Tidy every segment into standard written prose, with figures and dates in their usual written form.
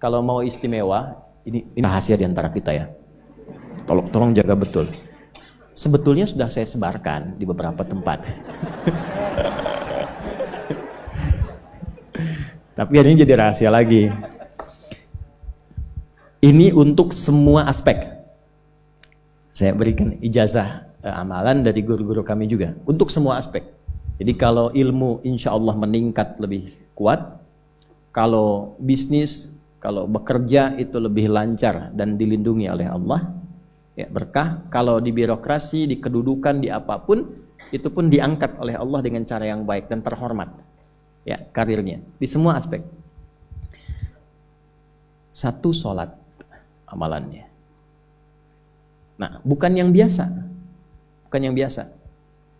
kalau mau istimewa, ini rahasia di antara kita ya. Tolong jaga betul. Sebetulnya sudah saya sebarkan di beberapa tempat. Tapi ini jadi rahasia lagi. Ini untuk semua aspek. Saya berikan ijazah amalan dari guru-guru kami juga. Untuk semua aspek. Jadi kalau ilmu insya Allah meningkat lebih kuat. Kalau bisnis, kalau bekerja itu lebih lancar dan dilindungi oleh Allah. Ya, berkah. Kalau di birokrasi, di kedudukan, di apapun, itu pun diangkat oleh Allah dengan cara yang baik dan terhormat. Ya, karirnya. Di semua aspek. Satu sholat amalannya. Nah, bukan yang biasa. Bukan yang biasa.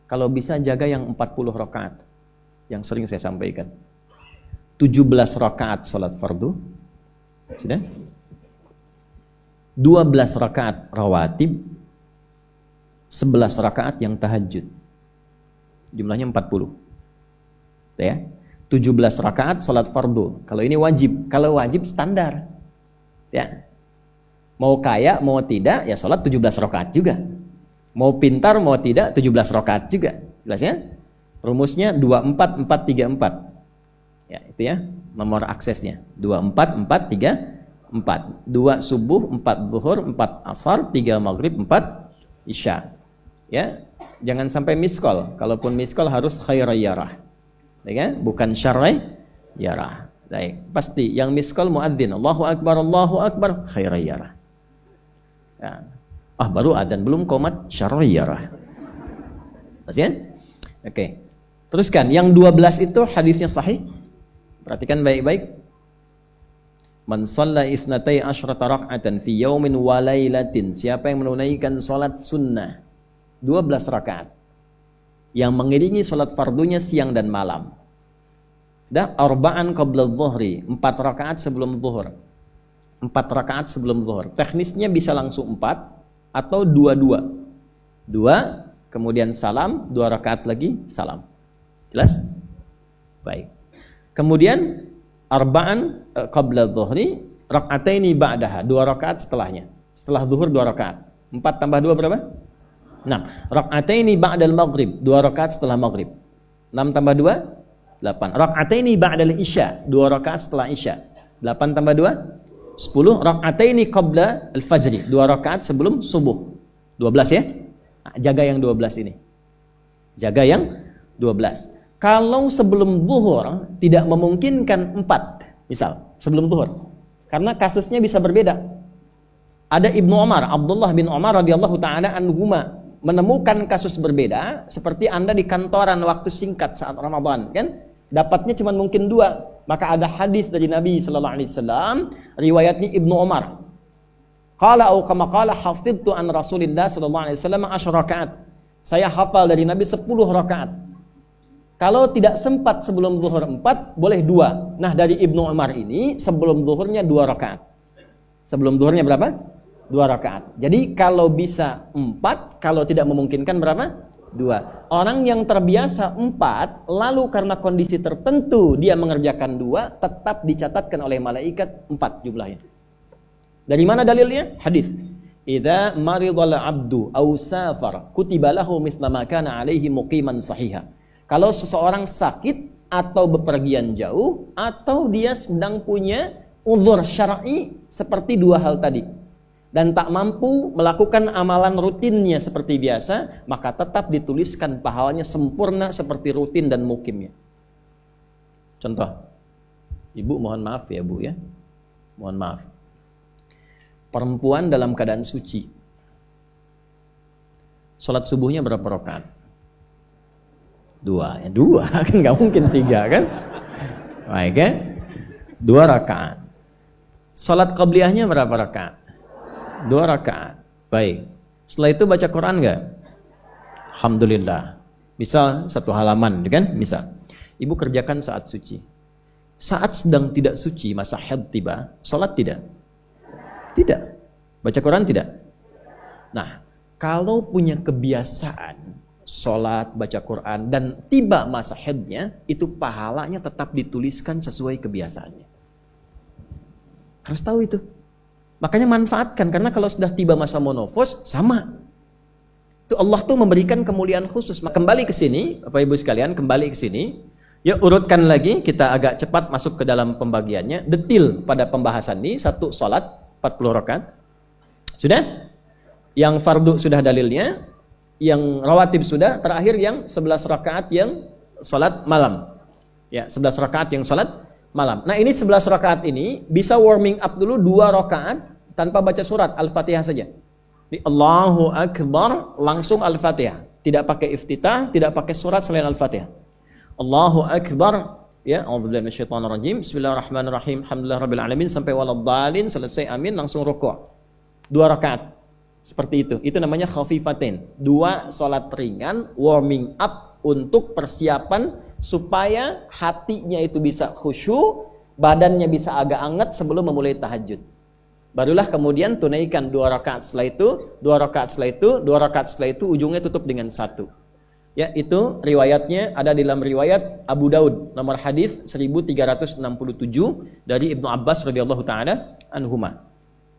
Kalau bisa jaga yang 40 rakaat. Yang sering saya sampaikan. 17 rakaat sholat fardu. Sudah? 12 rakaat rawatib. 11 rakaat yang tahajud. Jumlahnya 40. Ya. 17 rakaat sholat fardu. Kalau ini wajib. Kalau wajib standar. Ya. Mau kaya, mau tidak, ya sholat 17 rakaat juga. Mau pintar, mau tidak, 17 rakaat juga. Jelas ya? Rumusnya 24434. Ya, itu ya, nomor aksesnya. 24434. 2 subuh, 4 zuhur, 4 asar, 3 maghrib, 4 isya. Ya, jangan sampai miskol. Kalaupun miskol harus khairayyarah. Ya kan? Bukan syarrayyarah. Baik, pasti yang miskol muadzin. Allahu akbar, khairayyarah. Ya. Baru adzan belum qomat syarrayyarah. Pasti kan? Oke. Teruskan, yang 12 itu hadisnya sahih. Perhatikan baik-baik. Man shalla isnatai asyrata rak'atan fi yaumin wa lailatin. Siapa yang menunaikan salat sunnah 12 rakaat yang mengiringi salat fardunya siang dan malam. Sudah, arba'an qabla dhuhri, 4 rakaat sebelum zuhur. 4 rakaat sebelum zuhur. Teknisnya bisa langsung 4 atau 2-2. 2, kemudian salam, 2 rakaat lagi, salam. Jelas? Baik. Kemudian arba'an qabla dhuhri, rak'ataini ba'daha, 2 rakaat setelahnya. Setelah zuhur 2 rakaat. 4 tambah 2 berapa? 6. Rak'ataini ba'dal maghrib, 2 rakaat setelah maghrib. 6 tambah 2? 8. Rak'ataini ba'dal isya, 2 rakaat setelah isya. 8 tambah 2? 10. Rak'ataini qabla al-fajri, 2 rakaat sebelum subuh. 12 ya? Nah, jaga yang 12 ini. Jaga yang 12. Kalau sebelum zuhur tidak memungkinkan 4, misal sebelum zuhur, karena kasusnya bisa berbeda. Ada Ibnu Umar, Abdullah bin Umar radhiyallahu taala anhuma, menemukan kasus berbeda, seperti Anda di kantoran waktu singkat saat Ramadan, kan? Dapatnya cuma mungkin 2. Maka ada hadis dari Nabi sallallahu alaihi wasallam, riwayatnya Ibnu Umar. Qala au kama qala hafidtu an Rasulillah sallallahu alaihi wasallam 10 rakaat. Saya hafal dari Nabi 10 rakaat. Kalau tidak sempat sebelum zuhur 4, boleh 2. Nah, dari Ibnu Umar ini sebelum zuhurnya 2 rakaat. Sebelum zuhurnya berapa? 2 rakaat. Jadi kalau bisa 4, kalau tidak memungkinkan berapa? 2. Orang yang terbiasa 4, lalu karena kondisi tertentu dia mengerjakan 2, tetap dicatatkan oleh malaikat 4 jumlahnya. Dari mana dalilnya? Hadis. Idza maridal abdu aw safar kutiba lahu mithla ma kana alaihi muqiman sahiha. Kalau seseorang sakit atau bepergian jauh, atau dia sedang punya uzur syar'i seperti 2 hal tadi, dan tak mampu melakukan amalan rutinnya seperti biasa, maka tetap dituliskan pahalanya sempurna seperti rutin dan mukimnya. Contoh, ibu mohon maaf ya bu ya, mohon maaf. Perempuan dalam keadaan suci, sholat subuhnya berapa rakaat? 2, ya 2 kan nggak mungkin 3 kan? Baik kan? 2 rakaat. Sholat qabliyahnya berapa rakaat? 2 rakaat. Baik. Setelah itu baca Quran nggak? Alhamdulillah. Misal 1 halaman, kan? Misal. Ibu kerjakan saat suci. Saat sedang tidak suci, masa haid tiba, sholat tidak? Tidak. Baca Quran tidak? Nah, kalau punya kebiasaan sholat, baca Quran, dan tiba masa haidnya, itu pahalanya tetap dituliskan sesuai kebiasaannya. Harus tahu itu. Makanya manfaatkan, karena kalau sudah tiba masa monofos, sama. Itu Allah tuh memberikan kemuliaan khusus. Kembali ke sini, Bapak Ibu sekalian, kembali ke sini. Ya, urutkan lagi, kita agak cepat masuk ke dalam pembagiannya. Detil pada pembahasan ini, satu salat 40 rakaat. Sudah? Yang fardu sudah dalilnya, yang rawatib sudah, terakhir yang 11 rakaat yang salat malam. Ya, 11 rakaat yang salat malam. Nah, ini 11 rakaat ini bisa warming up dulu 2 rakaat tanpa baca surat, Al-Fatihah saja. Di Allahu Akbar langsung Al-Fatihah, tidak pakai iftitah, tidak pakai surat selain Al-Fatihah. Allahu Akbar, ya, a'udzubillahi minasyaitonirrajim, bismillahirrahmanirrahim, alhamdulillahirabbil alamin sampai waladhdallin, selesai amin, langsung rukuk. 2 rakaat. Seperti itu. Itu namanya khafifatain. 2 salat ringan warming up untuk persiapan supaya hatinya itu bisa khusyuk, badannya bisa agak anget sebelum memulai tahajud. Barulah kemudian tunaikan 2 rakaat setelah itu, 2 rakaat setelah itu, 2 rakaat setelah itu, ujungnya tutup dengan 1. Ya, itu riwayatnya ada dalam riwayat Abu Daud, nomor hadis 1367 dari Ibnu Abbas radhiyallahu taala anhuma.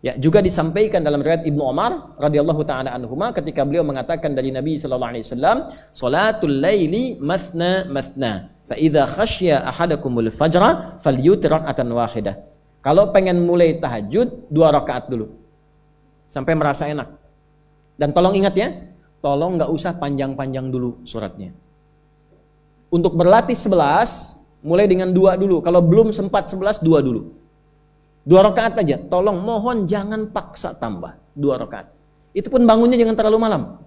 Ya, juga disampaikan dalam riwayat Ibnu Umar radhiyallahu taala anhuma ketika beliau mengatakan dari Nabi sallallahu alaihi wasallam, "Shalatul laili mathna mathna, fa idza khasya ahadakumul fajra falyutir rak'atan wahidah." Kalau pengen mulai tahajud 2 rakaat dulu. Sampai merasa enak. Dan tolong ingat ya, tolong nggak usah panjang-panjang dulu suratnya. Untuk berlatih 11, mulai dengan 2 dulu. Kalau belum sempat 11, 2 dulu. 2 rakaat aja. Tolong, mohon jangan paksa tambah 2 rakaat. Itu pun bangunnya jangan terlalu malam.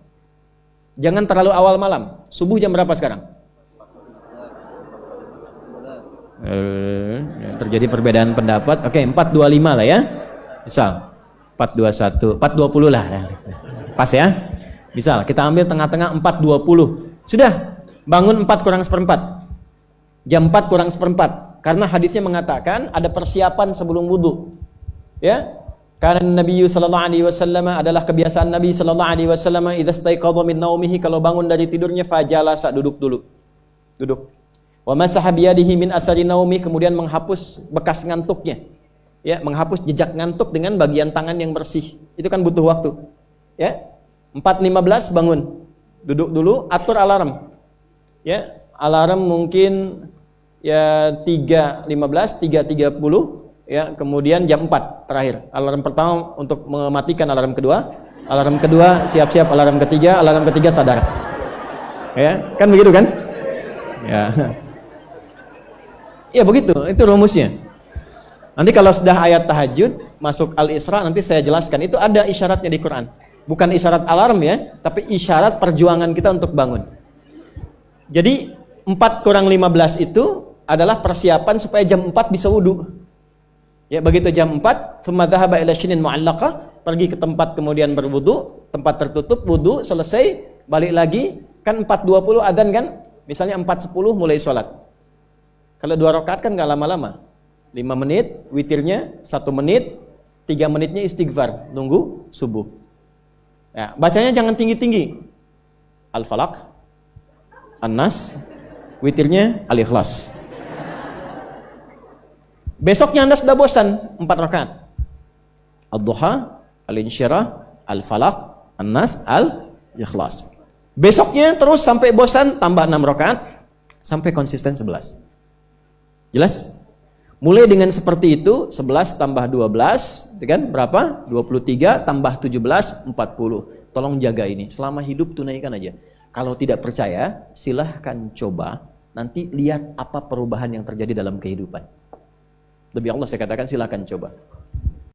Jangan terlalu awal malam. Subuh jam berapa sekarang? Terjadi perbedaan pendapat. Oke, 4.25 lah ya. Misal 4.21, 4.20 lah. Pas ya. Misal kita ambil tengah-tengah 4.20. Sudah, bangun 4 kurang seperempat. Jam 4 kurang seperempat. Karena hadisnya mengatakan ada persiapan sebelum wudu. Ya. Karena Nabi sallallahu alaihi wasallam adalah kebiasaan Nabi sallallahu alaihi wasallam idza staiqadha min naumihi, kalau bangun dari tidurnya fajalasa, duduk dulu. Duduk. Wa masaha biyadihi min athari naumi, kemudian menghapus bekas ngantuknya. Ya, menghapus jejak ngantuk dengan bagian tangan yang bersih. Itu kan butuh waktu. Ya. 4.15 bangun. Duduk dulu, atur alarm. Ya, alarm mungkin ya 3.15, 3.30, ya, kemudian jam 4 terakhir. Alarm pertama untuk mematikan alarm kedua. Alarm kedua siap-siap, alarm ketiga sadar. Ya, kan begitu kan? Ya. Ya begitu, itu rumusnya. Nanti kalau sudah ayat tahajud, masuk Al-Isra, nanti saya jelaskan. Itu ada isyaratnya di Quran. Bukan isyarat alarm ya, tapi isyarat perjuangan kita untuk bangun. Jadi 4 kurang 15 itu adalah persiapan supaya jam 4 bisa wudu. Ya, begitu jam 4, thumma dhahaba ila shinin mu'allaqah, pergi ke tempat kemudian berwudu, tempat tertutup, wudu, selesai, balik lagi, kan 4.20 adzan kan? Misalnya 4.10 mulai sholat. Kalau 2 rakaat kan nggak lama-lama. 5 menit, witirnya 1 menit, 3 menitnya istighfar, nunggu subuh. Ya, bacanya jangan tinggi-tinggi. Al-Falaq, An-Nas, witirnya Al-Ikhlas. Besoknya Anda sudah bosan 4 rakaat. Ad-Duha, Al-Insyirah, Al-Falaq, An-Nas, Al-Ikhlas. Besoknya terus sampai bosan, tambah 6 rakaat sampai konsisten 11. Jelas? Mulai dengan seperti itu, 11 tambah 12, kan? Berapa? 23 tambah 17, 40. Tolong jaga ini. Selama hidup tunaikan aja. Kalau tidak percaya, silahkan coba. Nanti lihat apa perubahan yang terjadi dalam kehidupan. Demi Allah saya katakan silahkan coba.